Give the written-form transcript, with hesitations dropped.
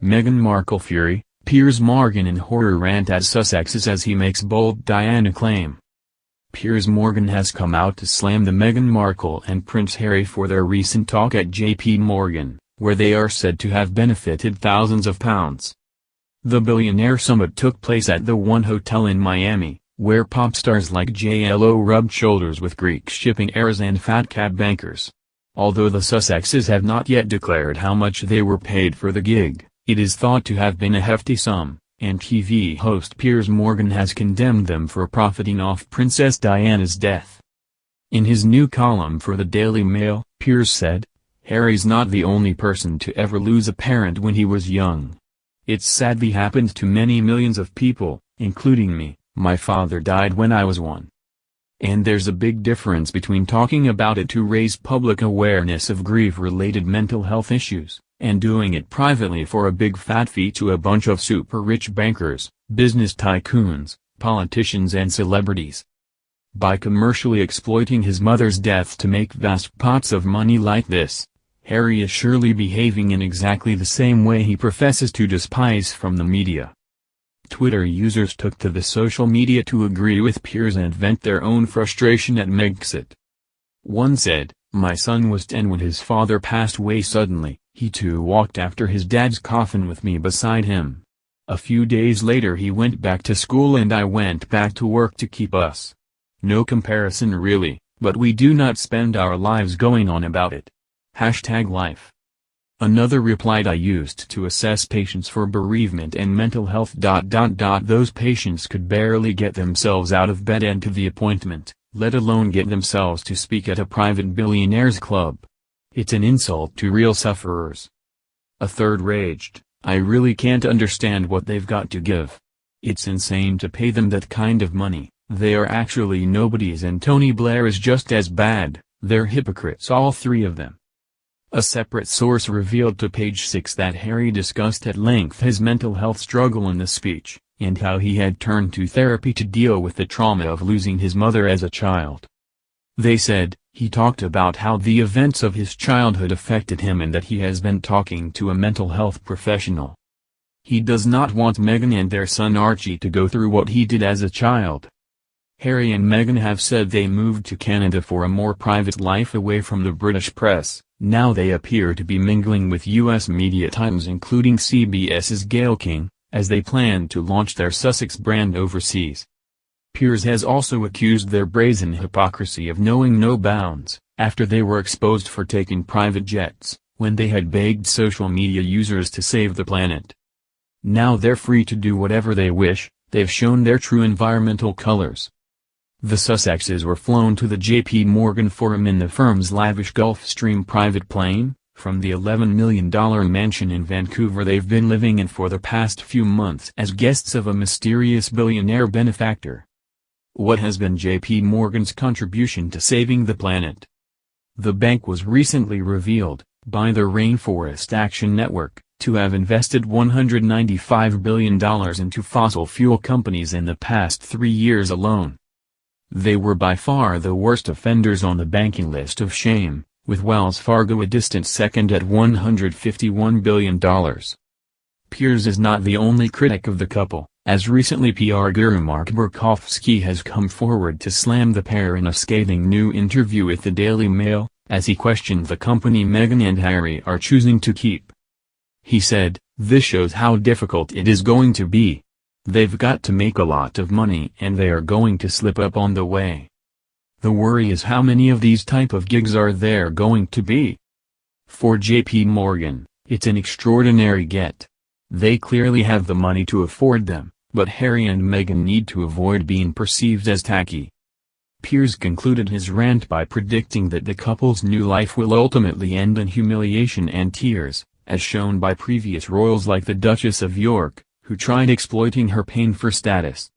Meghan Markle fury, Piers Morgan in horror rant at Sussexes as he makes bold Diana claim. Piers Morgan has come out to slam the Meghan Markle and Prince Harry for their recent talk at JP Morgan, where they are said to have benefited thousands of pounds. The billionaire summit took place at the One Hotel in Miami, where pop stars like J.Lo rubbed shoulders with Greek shipping heirs and fat cat bankers. Although the Sussexes have not yet declared how much they were paid for the gig, it is thought to have been a hefty sum, and TV host Piers Morgan has condemned them for profiting off Princess Diana's death. In his new column for the Daily Mail, Piers said, "Harry's not the only person to ever lose a parent when he was young. It's sadly happened to many millions of people, including me. My father died when I was 1. And there's a big difference between talking about it to raise public awareness of grief-related mental health issues, and doing it privately for a big fat fee to a bunch of super-rich bankers, business tycoons, politicians and celebrities. By commercially exploiting his mother's death to make vast pots of money like this, Harry is surely behaving in exactly the same way he professes to despise from the media." Twitter users took to the social media to agree with Piers and vent their own frustration at Megxit. One said, "My son was 10 when his father passed away suddenly. He too walked after his dad's coffin with me beside him. A few days later he went back to school and I went back to work to keep us. No comparison really, but we do not spend our lives going on about it. #life." Another replied, "I used to assess patients for bereavement and mental health. Those patients could barely get themselves out of bed and to the appointment, let alone get themselves to speak at a private billionaires club. It's an insult to real sufferers." A third raged, "I really can't understand what they've got to give. It's insane to pay them that kind of money. They are actually nobodies and Tony Blair is just as bad. They're hypocrites, all three of them." A separate source revealed to Page 6 that Harry discussed at length his mental health struggle in the speech, and how he had turned to therapy to deal with the trauma of losing his mother as a child. They said, he talked about how the events of his childhood affected him and that he has been talking to a mental health professional. He does not want Meghan and their son Archie to go through what he did as a child. Harry and Meghan have said they moved to Canada for a more private life away from the British press. Now they appear to be mingling with U.S. media titans including CBS's Gayle King, as they plan to launch their Sussex brand overseas. Piers has also accused their brazen hypocrisy of knowing no bounds, after they were exposed for taking private jets, when they had begged social media users to save the planet. Now they're free to do whatever they wish, they've shown their true environmental colors. The Sussexes were flown to the JP Morgan Forum in the firm's lavish Gulfstream private plane, from the $11 million mansion in Vancouver they've been living in for the past few months as guests of a mysterious billionaire benefactor. What has been JP Morgan's contribution to saving the planet? The bank was recently revealed, by the Rainforest Action Network, to have invested $195 billion into fossil fuel companies in the past 3 years alone. They were by far the worst offenders on the banking list of shame, with Wells Fargo a distant second at $151 billion. Piers is not the only critic of the couple, as recently PR guru Mark Burkowski has come forward to slam the pair in a scathing new interview with the Daily Mail, as he questioned the company Meghan and Harry are choosing to keep. He said, "This shows how difficult it is going to be. They've got to make a lot of money and they are going to slip up on the way. The worry is how many of these type of gigs are there going to be?" For JP Morgan, it's an extraordinary get. They clearly have the money to afford them, but Harry and Meghan need to avoid being perceived as tacky. Piers concluded his rant by predicting that the couple's new life will ultimately end in humiliation and tears, as shown by previous royals like the Duchess of York, who tried exploiting her pain for status.